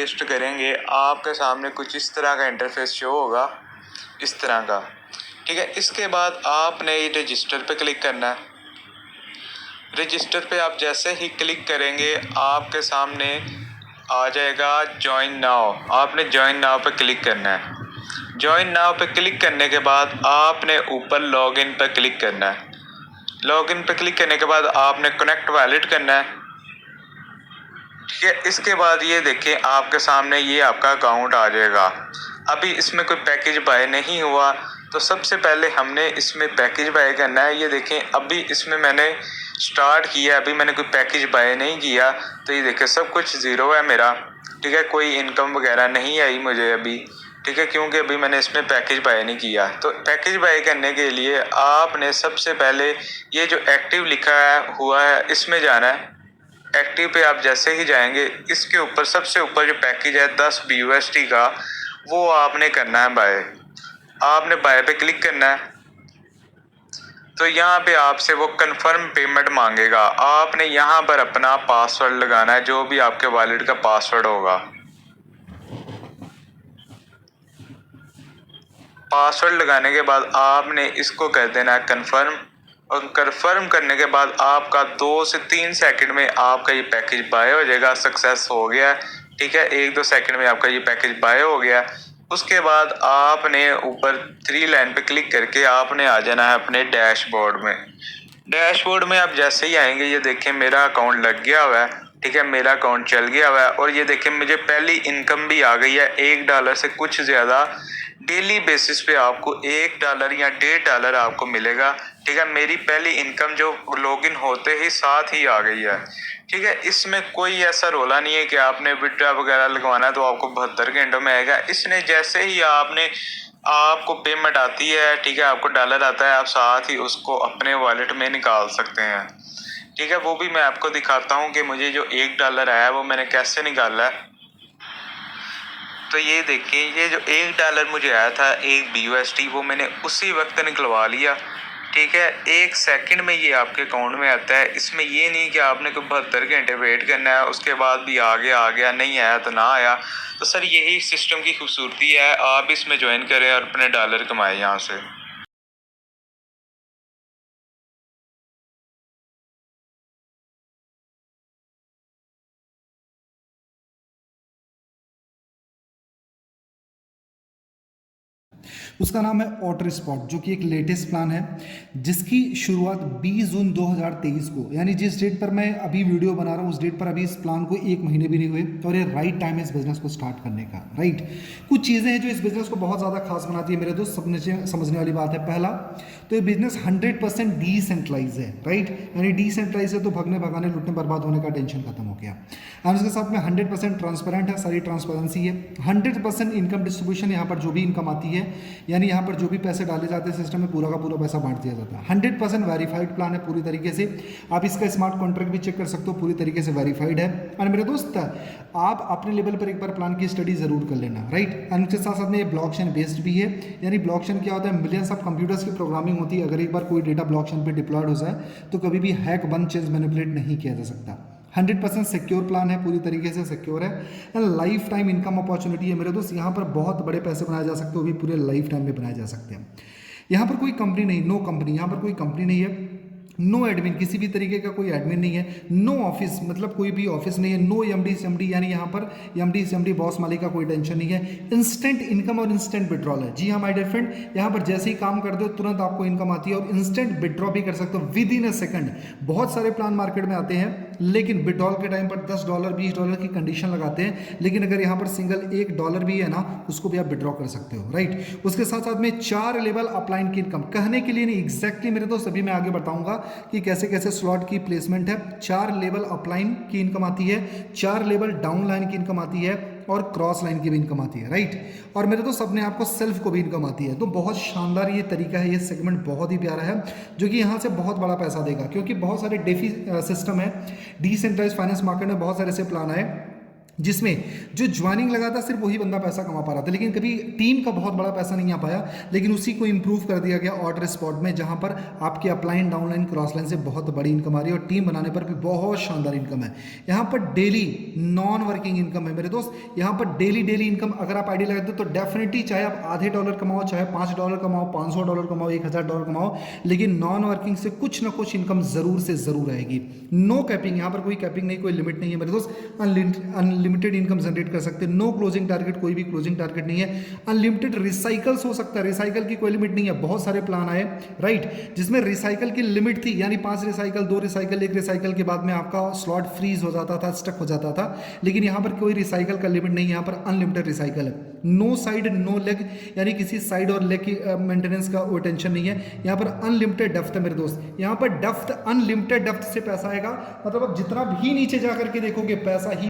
Register करेंगे आपके सामने कुछ इस तरह का इंटरफेस शो होगा, इस तरह का। ठीक है, इसके बाद आपने रजिस्टर पे क्लिक करना है। रजिस्टर पे आप जैसे ही क्लिक करेंगे आपके सामने आ जाएगा ज्वाइन नाउ। आपने ज्वाइन नाउ पे क्लिक करना है। ज्वाइन नाउ पे क्लिक करने के बाद आपने ऊपर लॉगिन पे क्लिक करना है। लॉगिन पे क्लिक करने के बाद आपने कनेक्ट वॉलेट करना है। ठीक है, इसके बाद ये देखिए आपके सामने ये आपका अकाउंट आ जाएगा। अभी इसमें कोई पैकेज बाय नहीं हुआ, तो सबसे पहले हमने इसमें पैकेज बाय करना है। ये देखें अभी इसमें मैंने स्टार्ट किया, अभी मैंने कोई पैकेज बाय नहीं किया, तो ये देखिए सब कुछ ज़ीरो है मेरा। ठीक है, कोई इनकम वगैरह नहीं आई मुझे अभी। ठीक है, क्योंकि अभी मैंने इसमें पैकेज बाय नहीं किया। तो पैकेज बाय करने के लिए आपने सबसे पहले ये जो एक्टिव लिखा है हुआ है इसमें जाना है। एक्टिव पे आप जैसे ही जाएंगे इसके ऊपर सबसे ऊपर जो पैकेज है 10 BUSD का, वो आपने करना है बाय। आपने बाय पे क्लिक करना है। तो यहाँ पे आपसे वो कंफर्म पेमेंट मांगेगा। आपने यहाँ पर अपना पासवर्ड लगाना है, जो भी आपके वॉलेट का पासवर्ड होगा। पासवर्ड लगाने के बाद आपने इसको कर देना है कंफर्म, और कंफर्म करने के बाद आपका 2 से 3 सेकंड में आपका ये पैकेज बाय हो जाएगा। सक्सेस हो गया। ठीक है, 1-2 सेकंड में आपका ये पैकेज बाय हो गया। उसके बाद आपने ऊपर 3 लाइन पे क्लिक करके आपने आ जाना है अपने डैशबोर्ड में। डैशबोर्ड में आप जैसे ही आएंगे ये देखें मेरा अकाउंट लग गया हुआ है। ठीक है, मेरा अकाउंट चल गया हुआ है, और ये देखें मुझे पहली इनकम भी आ गई है $1 से कुछ ज़्यादा। डेली बेसिस पे आपको $1 या $1.5 आपको मिलेगा। ठीक है, मेरी पहली इनकम जो लॉगिन होते ही साथ ही आ गई है। ठीक है, इसमें कोई ऐसा रोला नहीं है कि आपने विड्रॉ वगैरह लगवाना है तो आपको 72 घंटों में आएगा। इसने जैसे ही आपको पेमेंट आती है, ठीक है, आपको डॉलर आता है, आप साथ ही उसको अपने वॉलेट में निकाल सकते हैं। ठीक है, वो भी मैं आपको दिखाता हूँ कि मुझे जो $1 आया वो मैंने कैसे निकाला है। तो ये देखिए ये जो $1 मुझे आया था 1 BUSD, वो मैंने उसी वक्त निकलवा लिया। ठीक है, 1 सेकंड में ये आपके अकाउंट में आता है। इसमें ये नहीं कि आपने कोई 72 घंटे वेट करना है उसके बाद भी आ गया, नहीं आया तो ना आया। तो सर यही सिस्टम की खूबसूरती है, आप इसमें ज्वाइन करें और अपने डॉलर कमाएं यहाँ से। उसका नाम है ऑटर स्पॉट, जो कि एक लेटेस्ट प्लान है जिसकी शुरुआत 20 जून 2023 को, यानी जिस डेट पर मैं अभी वीडियो बना रहा हूँ उस डेट पर अभी इस प्लान को 1 महीने भी नहीं हुए, और ये राइट टाइम है इस बिजनेस को स्टार्ट करने का। राइट, कुछ चीज़ें हैं जो इस बिजनेस को बहुत ज़्यादा खास बनाती है मेरे दोस्त, समझने वाली बात है। पहला तो ये बिजनेस 100% डिसेंट्रलाइज है। राइट, यानी डिसेंट्रलाइज है तो भगने भगाने लुटने बर्बाद होने का टेंशन खत्म हो गया। और उसके साथ में 100% ट्रांसपेरेंट है, सारी ट्रांसपेरेंसी है। 100% इनकम डिस्ट्रीब्यूशन, यहाँ पर जो भी इनकम आती है यानी यहाँ पर जो भी पैसे डाले जाते हैं सिस्टम में पूरा का पूरा पैसा बांट दिया जाता है। 100% वेरीफाइड प्लान है पूरी तरीके से। आप इसका स्मार्ट कॉन्ट्रैक्ट भी चेक कर सकते हो, पूरी तरीके से वेरीफाइड है। और मेरे दोस्त आप अपने लेवल पर एक बार प्लान की स्टडी जरूर कर लेना। राइट, एंड उसके साथ साथ में ये ब्लॉकचेन बेस्ड भी है। यानी ब्लॉकचेन क्या होता है, मिलियंस ऑफ कंप्यूटर्स की प्रोग्रामिंग होती है। अगर एक बार कोई डेटा ब्लॉकचेन पे डिप्लॉयड हो जाए तो कभी भी हैक वन चेंज मैनिपुलेट नहीं किया जा सकता। 100% सिक्योर प्लान है, पूरी तरीके से सिक्योर है। And life time income opportunity है मेरे दोस्त। यहाँ पर बहुत बड़े पैसे बनाए जा सकते हो, भी पूरे लाइफ टाइम में बनाए जा सकते हैं। यहाँ पर कोई कंपनी नहीं, नो कंपनी, यहाँ पर कोई कंपनी नहीं है। नो एडमिन, किसी भी तरीके का कोई एडमिन नहीं है। नो ऑफिस, मतलब कोई भी ऑफिस नहीं है। नो एमडी सीएमडी, यानी यहाँ पर एमडी सीएमडी बॉस मालिक का कोई टेंशन नहीं है। इंस्टेंट इनकम और इंस्टेंट विड्रॉल है। जी हाँ माय डियर फ्रेंड, यहाँ पर जैसे ही काम कर दो तुरंत आपको इनकम आती है, और इंस्टेंट विड्रॉ भी कर सकते हो विद इन अ सेकंड। बहुत सारे प्लान मार्केट में आते हैं लेकिन विड्रॉल के टाइम पर $10 $20 की कंडीशन लगाते हैं, लेकिन अगर यहाँ पर सिंगल $1 भी है ना, उसको भी आप विड्रॉ कर सकते हो। राइट, उसके साथ साथ में 4 लेवल अपलाइन की इनकम, कहने के लिए नहीं, एग्जैक्टली मेरे दोस्त अभी मैं आगे बताऊंगा कि कैसे कैसे स्लॉट की प्लेसमेंट है। 4 लेवल अपलाइन की इनकम आती है, 4 लेवल डाउन लाइन की इनकम आती है, और क्रॉस लाइन की भी इनकम आती है। राइट, और मेरे दोस्त अपने आपको सेल्फ को भी इनकम आती है। तो बहुत शानदार ये तरीका है, ये सेगमेंट बहुत ही प्यारा है, जो कि यहाँ से बहुत बड़ा पैसा देगा। क्योंकि बहुत सारे डेफी सिस्टम है, डिसेंट्रलाइज फाइनेंस मार्केट में बहुत सारे ऐसे प्लान आए जिसमें जो ज्वाइनिंग लगा था सिर्फ वही बंदा पैसा कमा पा रहा था, लेकिन कभी टीम का बहुत बड़ा पैसा नहीं आ पाया। लेकिन उसी को इंप्रूव कर दिया गया ऑर्डर स्पॉट में, जहां पर आपके अपलाइन डाउनलाइन क्रॉस लाइन से बहुत बड़ी इनकम आ रही है और टीम बनाने पर भी बहुत शानदार इनकम है। यहाँ पर डेली नॉन वर्किंग इनकम है मेरे दोस्त, यहाँ पर डेली इनकम अगर आप आइडिया लगाते हो तो डेफिनेटली चाहे आप आधे $1 कमाओ, चाहे $5 कमाओ, $500 कमाओ, $1000 कमाओ, लेकिन नॉन वर्किंग से कुछ ना कुछ इनकम जरूर से जरूर आएगी। नो कैपिंग, यहाँ पर कोई कैपिंग नहीं, कोई लिमिट नहीं है मेरे दोस्त, अनलिमिटेड इनकम जनरेट कर सकते हैं। नो क्लोजिंग टारगेट, कोई भी क्लोजिंग टारगेट नहीं है। अनलिमिटेड रिसाइकल्स हो सकता है, रिसाइकल की कोई लिमिट नहीं है। बहुत सारे प्लान आए राइट, जिसमें रिसाइकल की लिमिट थी, यानी 5 रिसाइकल, 2 रिसाइकल, 1 रिसाइकल के बाद में आपका स्लॉट फ्रीज हो जाता था, स्टक हो जाता था। लेकिन यहाँ पर कोई रिसाइकल का लिमिट नहीं है, यहाँ पर अनलिमिटेड रिसाइकल है। नो साइड नो लेग, यानी किसी साइड और लेग की मेंटेनेंस का वो टेंशन नहीं है। यहाँ पर अनलिमिटेड डेप्थ है मेरे दोस्त, यहाँ पर डेप्थ, अनलिमिटेड डेप्थ से पैसा आएगा। मतलब आप जितना भी नीचे जा करके देखोगे पैसा ही